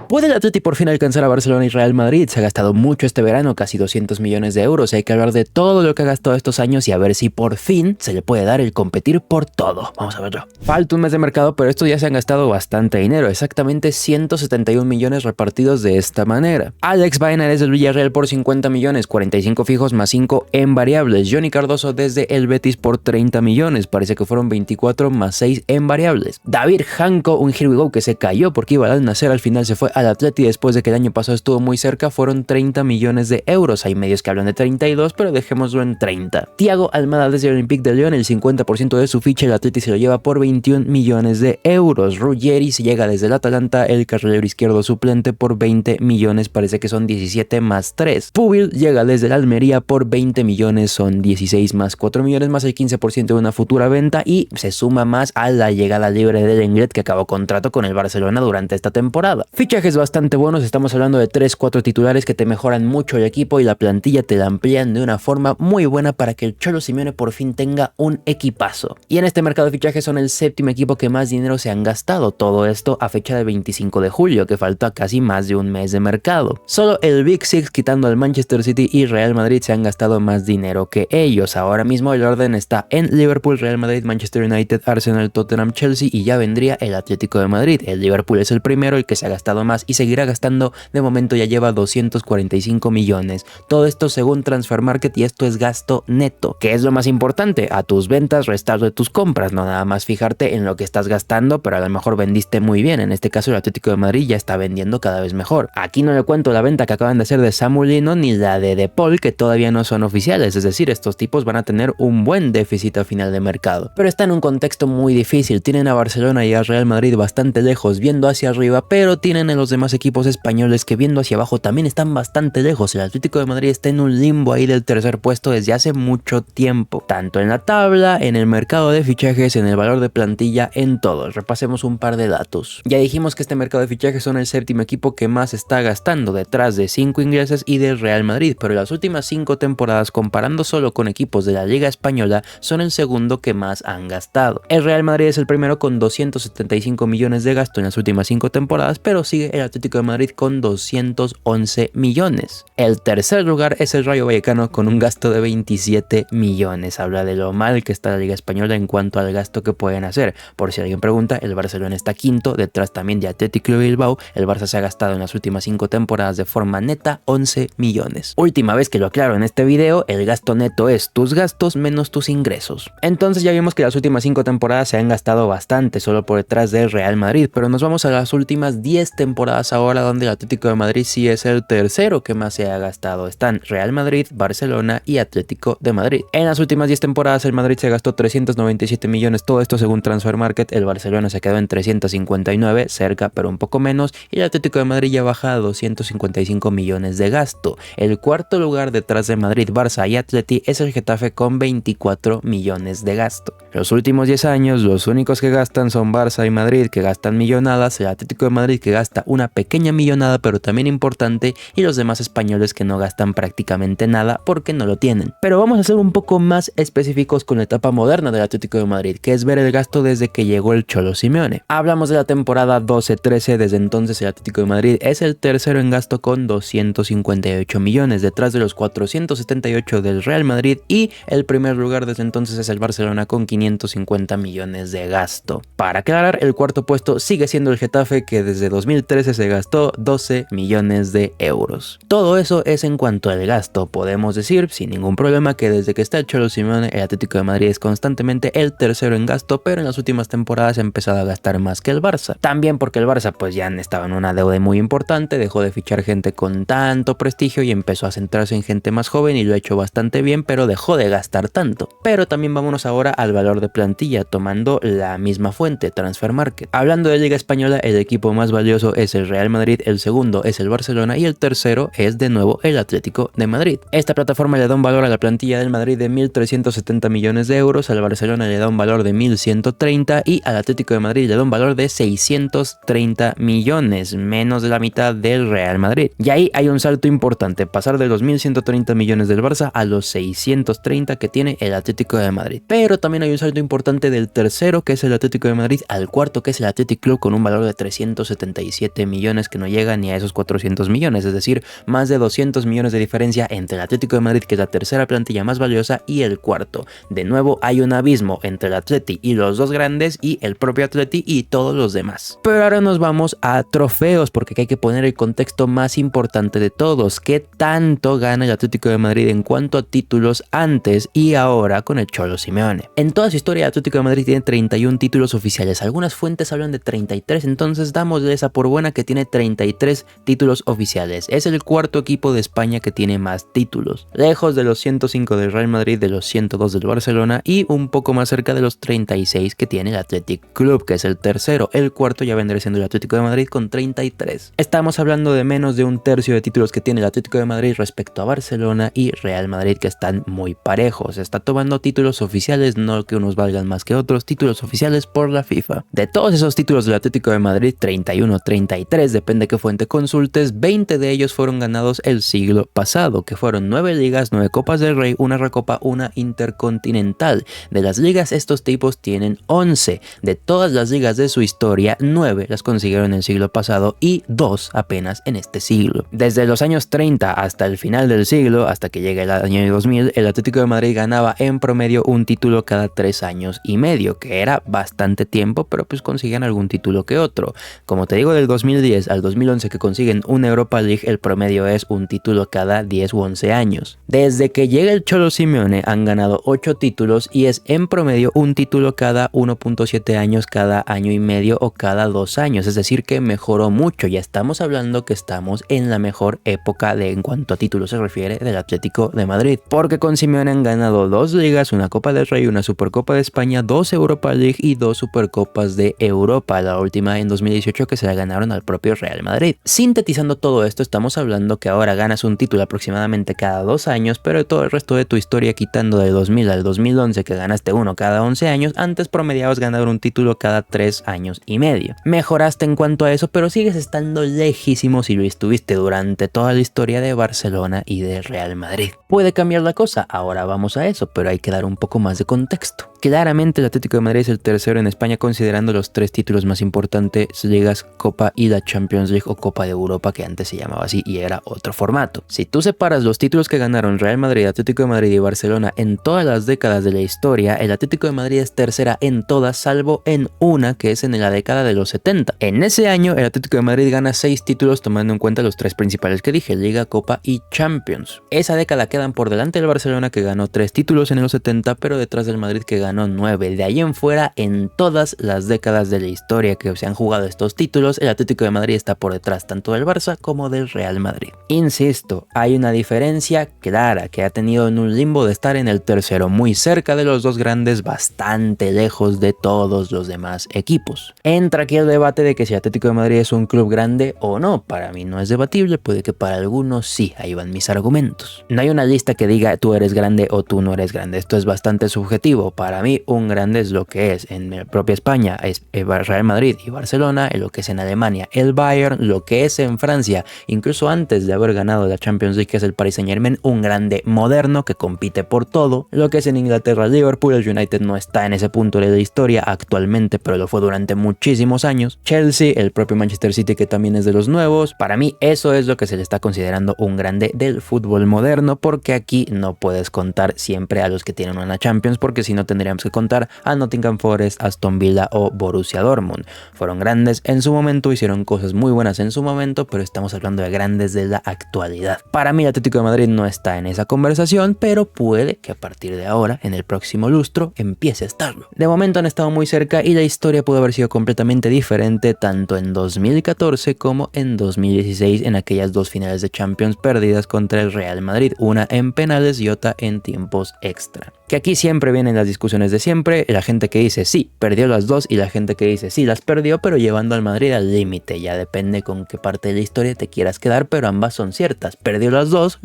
¿Puede el Atleti por fin alcanzar a Barcelona y Real Madrid? Se ha gastado mucho este verano, casi 200 millones de euros. Hay que hablar de todo lo que ha gastado estos años y a ver si por fin se le puede dar el competir por todo. Vamos a verlo. Falta un mes de mercado, pero estos ya se han gastado bastante dinero, exactamente 171 millones repartidos de esta manera. Alex Baena desde el Villarreal por 50 millones, 45 fijos más 5 en variables. Johnny Cardoso desde el Betis por 30 millones, parece que fueron 24 más 6 en variables. David Janko, un here we go que se cayó porque iba al Nacer, al final se fue al Atleti después de que el año pasado estuvo muy cerca, fueron 30 millones de euros. Hay medios que hablan de 32, pero dejémoslo en 30. Thiago Almada desde el Olympique de Lyon, el 50% de su ficha, el Atleti se lo lleva por 21 millones de euros. Ruggeri se llega desde el Atalanta, el carrilero izquierdo suplente, por 20 millones, parece que son 17 más 3. Pubil llega desde el Almería por 20 millones, son 16 más 4 millones, más el 15% de una futura venta, y se suma más a la llegada libre de Lenglet, que acabó contrato con el Barcelona durante esta temporada. Fichajes bastante buenos, estamos hablando de 3-4 titulares que te mejoran mucho el equipo y la plantilla te la amplían de una forma muy buena para que el Cholo Simeone por fin tenga un equipazo. Y en este mercado de fichajes son el séptimo equipo que más dinero se han gastado, todo esto a fecha de 25 de julio, que falta casi más de un mes de mercado. Solo el Big Six, quitando al Manchester City y Real Madrid, se han gastado más dinero que ellos. Ahora mismo el orden está en Liverpool, Real Madrid, Manchester United, Arsenal, Tottenham, Chelsea, y ya vendría el Atlético de Madrid. El Liverpool es el primero, el que se ha gastado más y seguirá gastando. De momento ya lleva 245 millones. Todo esto según Transfer Market, y esto es gasto neto, que es lo más importante. A tus ventas restarle tus compras, no nada más fijarte en lo que estás gastando, pero a lo mejor vendiste muy bien. En este caso el Atlético de Madrid ya está vendiendo cada vez mejor. Aquí no le cuento la venta que acaban de hacer de Samu Lino ni la de Paul, que todavía no son oficiales, es decir, estos tipos van a tener un buen déficit a final de mercado. Pero está en un contexto muy difícil, tienen a Barcelona y a Real Madrid bastante lejos viendo hacia arriba, pero tienen a los demás equipos españoles que viendo hacia abajo también están bastante lejos. El Atlético de Madrid está en un limbo ahí del tercer puesto desde hace mucho tiempo, tanto en la tabla, en el mercado de fichajes, en el valor de plantilla, en todo. Repasemos un par de datos. Ya dijimos que este mercado de fichajes son el séptimo equipo que más está gastando, detrás de 5 ingleses y del Real Madrid, pero las últimas 5 temporadas, comparando solo con equipos de la Liga Española, son el segundo que más han gastado. El Real Madrid es el primero con 275 millones de gasto en las últimas 5 temporadas, pero sigue el Atlético de Madrid con 211 millones. El tercer lugar es el Rayo Vallecano con un gasto de 27 millones. Habla de lo mal que está la Liga Española en cuanto al gasto que pueden hacer. Por si alguien pregunta, el Barcelona está quinto, detrás también de Athletic Club Bilbao. El Barça se ha gastado en las últimas 5 temporadas de forma neta 11 millones. Última vez que lo aclaro en este video, el gasto neto es tus gastos menos tus ingresos. Entonces ya vimos que las últimas 5 temporadas se han gastado bastante, solo por detrás del Real Madrid, pero nos vamos a las últimas 10 temporadas ahora, donde el Atlético de Madrid sí es el tercero que más se ha gastado. Están Real Madrid, Barcelona y Atlético de Madrid. En las últimas 10 temporadas el Madrid se gastó 397 millones, todo esto según Transfer Market. El Barcelona se quedó en 359, cerca pero un poco menos, y el Atlético de Madrid ya baja a 255 millones de gasto. El cuarto lugar detrás de Madrid, Barça y Atleti es el Getafe con 24 millones de gasto. Los últimos 10 años los únicos que gastan son Barça y Madrid, que gastan millonadas, el Atlético de Madrid que gasta una pequeña millonada pero también importante, y los demás españoles que no gastan prácticamente nada porque no lo tienen. Pero vamos a ser un poco más específicos con la etapa moderna del Atlético de Madrid, que es ver el gasto desde que llegó el Cholo Simeone. Hablamos de la temporada 12-13, desde entonces el Atlético de Madrid es el tercero en gasto con 258 millones, detrás de los 478 del Real Madrid, y el primer lugar desde entonces es el Barcelona con 550 millones de gasto. Para aclarar, el cuarto puesto sigue siendo el Getafe, que desde 2013 se gastó 12 millones de euros. Todo eso es en cuanto al gasto. Podemos decir sin ningún problema que desde que está el Cholo Simeone, el Atlético de Madrid es constantemente el tercero en gasto, pero en las últimas temporadas ha empezado a gastar más que el Barça. También porque el Barça pues ya estaba en una deuda muy importante, dejó de fichar gente con tanto prestigio y empezó a centrarse en gente más joven, y lo ha hecho bastante bien, pero dejó de gastar tanto. Pero también vámonos ahora al valor de plantilla, tomando la misma fuente, Transfer Market. Hablando de Liga Española, el equipo más valioso es el Real Madrid, el segundo es el Barcelona y el tercero es de nuevo el Atlético de Madrid. Esta plataforma le da un valor a la plantilla del Madrid de 1.370 millones de euros, al Barcelona le da un valor de 1.130 y al Atlético de Madrid le da un valor de 630 millones, menos de la mitad del Real Madrid. Y ahí hay un salto importante, pasar de los 1.130 millones del Barça a los 630 que tiene el Atlético de Madrid. Pero también hay un salto importante del tercero, que es el Atlético de Madrid, al cuarto, que es el Athletic Club, con un valor de 377 millones que no llega ni a esos 400 millones, es decir, más de 200 millones de diferencia entre el Atlético de Madrid, que es la tercera plantilla más valiosa, y el cuarto. De nuevo hay un abismo entre el Atleti y los dos grandes y el propio Atleti y todos los demás. Pero ahora nos vamos a trofeos, porque aquí hay que poner el contexto más importante de todos. ¿Qué tanto gana el Atlético de Madrid en cuanto a títulos antes y ahora con el Cholo Simeone? En toda su historia el Atlético de Madrid tiene 31 títulos oficiales. Algunas fuentes hablan de 33, entonces dámosle esa por buena, que tiene 33 títulos oficiales. Es el cuarto equipo de España que tiene más títulos, lejos de los 105 del Real Madrid, de los 102 del Barcelona y un poco más cerca de los 36 que tiene el Athletic Club, que es el tercero. El cuarto ya vendría siendo el Atlético de Madrid con 33. Estamos hablando de menos de un tercio de títulos que tiene el Atlético de Madrid respecto a Barcelona y Real Madrid, que están muy parejos. Está tomando títulos oficiales, no que unos valgan más que otros, títulos oficiales por la FIFA. De todos esos títulos del Atlético de Madrid, 31, 33, depende qué fuente consultes, 20 de ellos fueron ganados el siglo pasado, que fueron 9 ligas, 9 copas del Rey, una recopa, una intercontinental. De las ligas, estos tipos tienen 11. De todas las ligas de su historia, 9 las consiguieron en el siglo pasado y 2 apenas en este siglo. Desde los años 30 hasta el final del siglo, hasta que llega el año 2000, el Atlético de Madrid ganaba en promedio un título cada 3 años y medio, que era bastante tiempo, pero pues consiguen algún título que otro. Como te digo, del 2010 al 2011 que consiguen una Europa League, el promedio es un título cada 10 u 11 años. Desde que llega el Cholo Simeone han ganado 8 títulos y es en promedio un título cada 1.7 años, cada año y medio o cada 2 años, es decir que mejoró mucho. Ya estamos hablando que estamos en la mejor época en cuanto a títulos se refiere del Atlético de Madrid, porque con Simeone han ganado 2 ligas, una Copa del Rey, una Supercopa de España, 2 Europa League y 2 Supercopas de Europa, la última en 2018 que se la ganaron al propio Real Madrid. Sintetizando todo esto, estamos hablando que ahora ganas un título aproximadamente cada 2 años, pero todo el resto de tu historia, quitando del 2000 al 2011 que ganaste uno cada 11 años, antes promediabas ganar un título cada 3 años y medio. Mejoraste en cuanto a eso, pero sigues estando lejísimo si lo estuviste durante toda la historia de Barcelona y de Real Madrid. ¿Puede cambiar la cosa? Ahora vamos a eso, pero hay que dar un poco más de contexto. Claramente el Atlético de Madrid es el tercero en España considerando los 3 títulos más importantes, ligas, Copa y la Champions League o Copa de Europa, que antes se llamaba así y era otro formato. Si tú separas los títulos que ganaron Real Madrid, Atlético de Madrid y Barcelona en todas las décadas de la historia, el Atlético de Madrid es tercera en todas, salvo en una que es en la década de los 70. En ese año el Atlético de Madrid gana 6 títulos tomando en cuenta los 3 principales que dije, Liga, Copa y Champions. Esa década quedan por delante del Barcelona, que ganó 3 títulos en los 70, pero detrás del Madrid, que ganó 9. De ahí en fuera, en todas las décadas de la historia que se han jugado estos títulos, el Atlético de Madrid está por detrás tanto del Barça como del Real Madrid. Insisto, hay una diferencia clara que ha tenido en un limbo de estar en el tercero, muy cerca de los dos grandes, bastante lejos de todos los demás equipos. Entra aquí el debate de que si Atlético de Madrid es un club grande o no. Para mí no es debatible, puede que para algunos sí, ahí van mis argumentos. No hay una lista que diga tú eres grande o tú no eres grande, esto es bastante subjetivo. Para mí un grande es lo que es en la propia España, es Real Madrid y Barcelona, en lo que es en Alemania el Bayern, lo que es en Francia, incluso antes de haber ganado la Champions League, que es el Paris Saint-Germain, un grande moderno que compite por todo, lo que es en Inglaterra Liverpool, el United no está en ese punto de la historia actualmente, pero lo fue durante muchísimos años, Chelsea, el propio Manchester City, que también es de los nuevos. Para mí eso es lo que se le está considerando un grande del fútbol moderno, porque aquí no puedes contar siempre a los que tienen una Champions, porque si no tendríamos que contar a Nottingham Forest, Aston Villa o Borussia Dortmund. Fueron grandes en su momento, hicieron cosas muy buenas en su momento, pero estamos hablando de grandes de la actualidad. Para mí el Atlético de Madrid no está en esa conversación, pero puede que a partir de ahora, en el próximo lustro, empiece a estarlo. De momento han estado muy cerca y la historia pudo haber sido completamente diferente tanto en 2014 como en 2016, en aquellas 2 finales de Champions perdidas contra el Real Madrid, una en penales y otra en tiempos extra. Que aquí siempre vienen las discusiones de siempre, la gente que dice sí, perdió las 2 y la gente que dice sí, las perdió, pero llevando al Madrid al límite. Ya depende con qué parte de la historia te quieras quedar, pero ambas son ciertas. Perdió las dos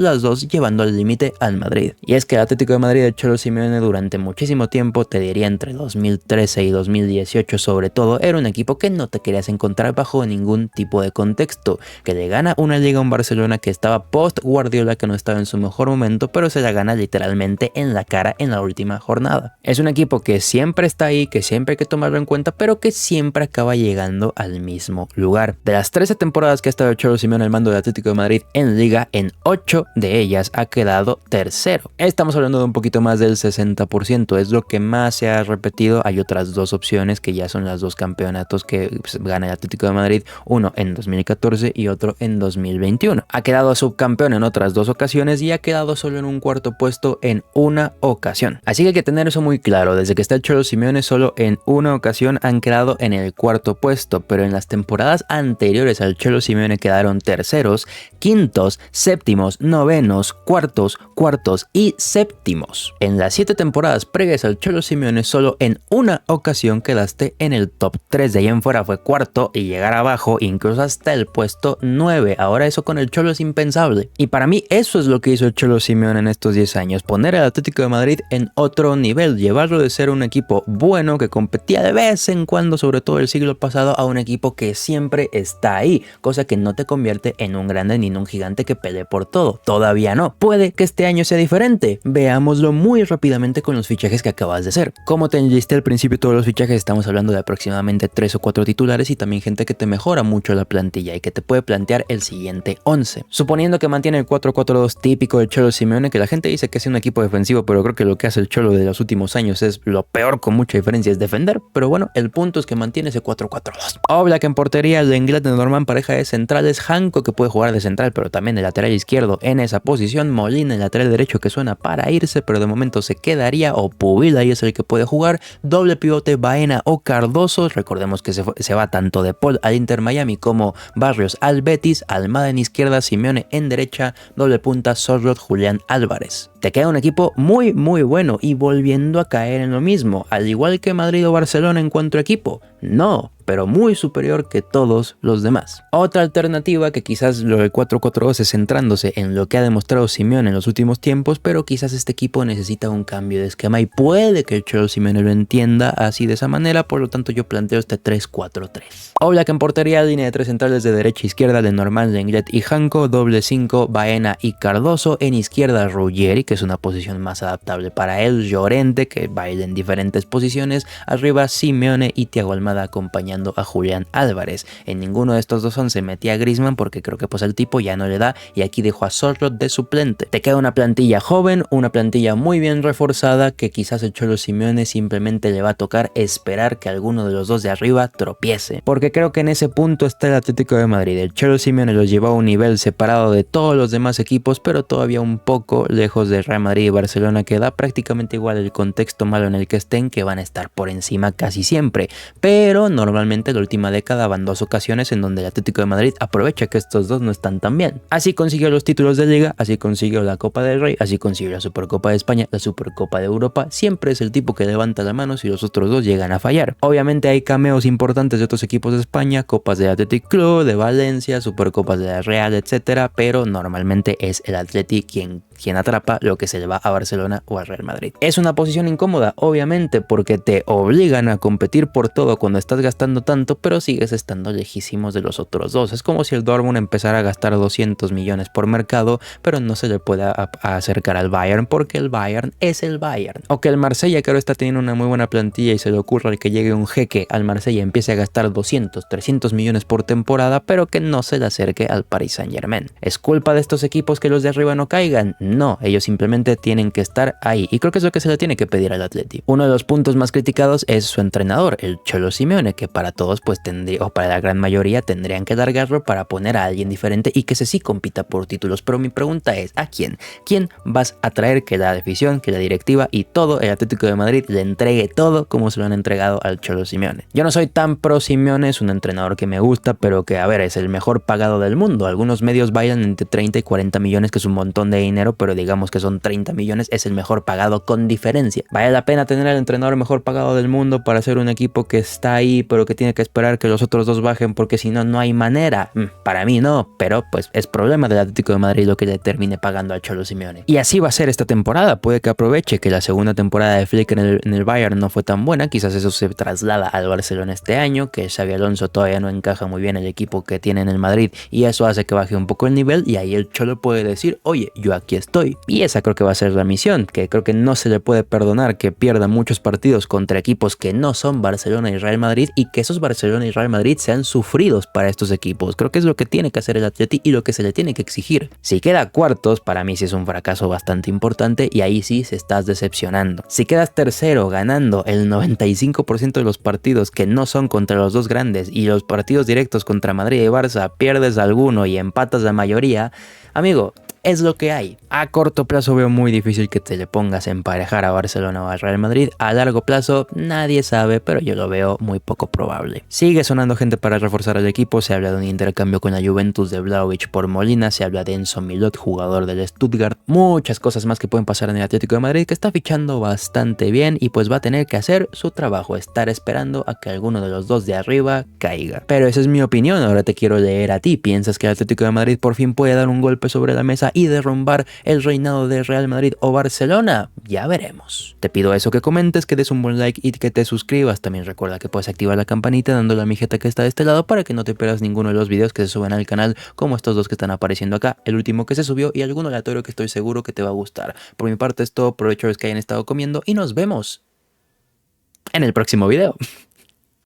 llevando al límite al Madrid. Y es que el Atlético de Madrid de Cholo Simeone durante muchísimo tiempo, te diría entre 2013 y 2018 sobre todo, era un equipo que no te querías encontrar bajo ningún tipo de contexto, que le gana una liga a un Barcelona que estaba post Guardiola, que no estaba en su mejor momento, pero se la gana literalmente en la cara en la última jornada. Es un equipo que siempre está ahí, que siempre hay que tomarlo en cuenta, pero que siempre acaba llegando al mismo lugar. De las 13 temporadas que ha estado el Cholo Simeone al mando del Atlético de Madrid en Liga, en 8 de ellas ha quedado tercero. Estamos hablando de un poquito más del 60%, es lo que más se ha repetido. Hay otras dos opciones que ya son las dos campeonatos que gana el Atlético de Madrid, uno en 2014 y otro en 2021. Ha quedado subcampeón en otras dos ocasiones y ha quedado solo en un cuarto puesto en una ocasión. Así que hay que tener eso muy claro. Desde que está el Cholo Simeone, solo en una ocasión han quedado en el cuarto puesto, pero en las temporadas anteriores al Cholo Simeone quedaron terceros, quintos, séptimos, novenos, cuartos y séptimos. En las 7 temporadas previas al Cholo Simeone, solo en una ocasión quedaste en el top 3. De ahí en fuera fue cuarto y llegar abajo incluso hasta el puesto 9. Ahora eso con el Cholo es impensable. Y para mí eso es lo que hizo el Cholo Simeone en estos 10 años. Poner al Atlético de Madrid en otro nivel. Llevarlo de ser un equipo bueno que competía de vez en cuando, sobre todo el siglo pasado, a un equipo que siempre está ahí. Cosa que no te convierte en un grande ni en un gigante que pelee por todo. Todavía no. Puede que este año sea diferente. Veámoslo muy rápidamente con los fichajes que acabas de hacer. Como te enlisté al principio todos los fichajes, estamos hablando de aproximadamente 3 o 4 titulares y también gente que te mejora mucho la plantilla y que te puede plantear el siguiente 11. Suponiendo que mantiene el 4-4-2 típico del Cholo Simeone, que la gente dice que es un equipo defensivo, pero creo que lo que hace el Cholo de los últimos años es lo peor con mucha diferencia, es defender. Pero bueno, el punto es que mantiene ese 4-4-2. Oblak en portería, Lenglet de Norman, pareja de centrales, Janko que puede jugar de central pero también de lateral izquierdo en esa posición, Molina el lateral derecho que suena para irse pero de momento se quedaría, o Pubil ahí es el que puede jugar, doble pivote Baena o Cardoso. Recordemos que se va tanto de Paul al Inter Miami como Barrios al Betis, Almada en izquierda, Simeone en derecha, doble punta Sorloth, Julián Álvarez. Te queda un equipo muy bueno y volviendo a caer en lo mismo, al igual que Madrid o Barcelona en cuanto a equipo. No, pero muy superior que todos los demás. Otra alternativa que quizás lo del 4-4-2 es centrándose en lo que ha demostrado Simeone en los últimos tiempos, pero quizás este equipo necesita un cambio de esquema y puede que el Cholo Simeone lo entienda así de esa manera, por lo tanto yo planteo este 3-4-3. Oblak en portería, línea de 3 centrales de derecha a izquierda de Norman, Lenglet y Janko, doble 5 Baena y Cardoso, en izquierda Ruggeri, que es una posición más adaptable para él, Llorente que baila en diferentes posiciones, arriba Simeone y Thiago Almada acompañando a Julián Álvarez. En ninguno de estos dos 11 metí a Griezmann porque creo que pues el tipo ya no le da y aquí dejo a Sorloth de suplente. Te queda una plantilla joven, una plantilla muy bien reforzada que quizás el Cholo Simeone simplemente le va a tocar esperar que alguno de los dos de arriba tropiece. Porque creo que en ese punto está el Atlético de Madrid. El Cholo Simeone los llevó a un nivel separado de todos los demás equipos, pero todavía un poco lejos de Real Madrid y Barcelona, que da prácticamente igual el contexto malo en el que estén, que van a estar por encima casi siempre. Pero normalmente la última década van 2 ocasiones en donde el Atlético de Madrid aprovecha que estos dos no están tan bien. Así consiguió los títulos de Liga, así consiguió la Copa del Rey, así consiguió la Supercopa de España, la Supercopa de Europa. Siempre es el tipo que levanta la mano si los otros dos llegan a fallar. Obviamente hay cameos importantes de otros equipos de España, Copas del Athletic Club, de Valencia, Supercopas de la Real, etcétera, pero normalmente es el Atleti quien atrapa lo que se le va a Barcelona o a Real Madrid. Es una posición incómoda, obviamente, porque te obligan a competir por todo cuando estás gastando tanto, pero sigues estando lejísimos de los otros dos. Es como si el Dortmund empezara a gastar 200 millones por mercado, pero no se le pueda acercar al Bayern porque el Bayern es el Bayern. O que el Marsella, que ahora está teniendo una muy buena plantilla y se le ocurra que llegue un jeque al Marsella y empiece a gastar 200, 300 millones por temporada, pero que no se le acerque al Paris Saint-Germain. ¿Es culpa de estos equipos que los de arriba no caigan? No, ellos simplemente tienen que estar ahí y creo que es lo que se le tiene que pedir al Atleti. Uno de los puntos más criticados es su entrenador, el Cholo Simeone, que para todos pues tendría, o para la gran mayoría tendrían que largarlo para poner a alguien diferente y que ese sí compita por títulos. Pero mi pregunta es, ¿a quién? ¿Quién vas a traer que la afición, que la directiva y todo el Atlético de Madrid le entregue todo como se lo han entregado al Cholo Simeone? Yo no soy tan pro Simeone, es un entrenador que me gusta, pero que a ver, es el mejor pagado del mundo. Algunos medios bailan entre 30 y 40 millones, que es un montón de dinero, pero digamos que son 30 millones, es el mejor pagado con diferencia. ¿Vale la pena tener al entrenador mejor pagado del mundo para hacer un equipo que está ahí, pero que tiene que esperar que los otros dos bajen porque si no, no hay manera? Para mí no, pero pues es problema del Atlético de Madrid lo que le termine pagando al Cholo Simeone. Y así va a ser esta temporada. Puede que aproveche que la segunda temporada de Flick en el Bayern no fue tan buena, quizás eso se traslada al Barcelona este año, que Xabi Alonso todavía no encaja muy bien el equipo que tiene en el Madrid y eso hace que baje un poco el nivel y ahí el Cholo puede decir, oye, yo aquí estoy. Y esa creo que va a ser la misión, que creo que no se le puede perdonar que pierda muchos partidos contra equipos que no son Barcelona y Real Madrid, y que esos Barcelona y Real Madrid sean sufridos para estos equipos. Creo que es lo que tiene que hacer el Atleti y lo que se le tiene que exigir. Si queda cuartos, para mí sí es un fracaso bastante importante, y ahí sí se estás decepcionando. Si quedas tercero ganando el 95% de los partidos que no son contra los dos grandes, y los partidos directos contra Madrid y Barça pierdes alguno y empatas la mayoría, amigo, es lo que hay. A corto plazo veo muy difícil que te le pongas a emparejar a Barcelona o a Real Madrid. A largo plazo nadie sabe, pero yo lo veo muy poco probable. Sigue sonando gente para reforzar al equipo. Se habla de un intercambio con la Juventus de Vlahovic por Molina. Se habla de Enzo Milot, jugador del Stuttgart. Muchas cosas más que pueden pasar en el Atlético de Madrid, que está fichando bastante bien y pues va a tener que hacer su trabajo, estar esperando a que alguno de los dos de arriba caiga. Pero esa es mi opinión. Ahora te quiero leer a ti. ¿Piensas que el Atlético de Madrid por fin puede dar un golpe sobre la mesa y derrumbar el reinado de Real Madrid o Barcelona? Ya veremos. Te pido eso, que comentes, que des un buen like y que te suscribas. También recuerda que puedes activar la campanita dándole a mi jeta que está de este lado para que no te pierdas ninguno de los videos que se suben al canal, como estos dos que están apareciendo acá, el último que se subió y alguno aleatorio que estoy seguro que te va a gustar. Por mi parte es todo, provecho los que hayan estado comiendo y nos vemos en el próximo video.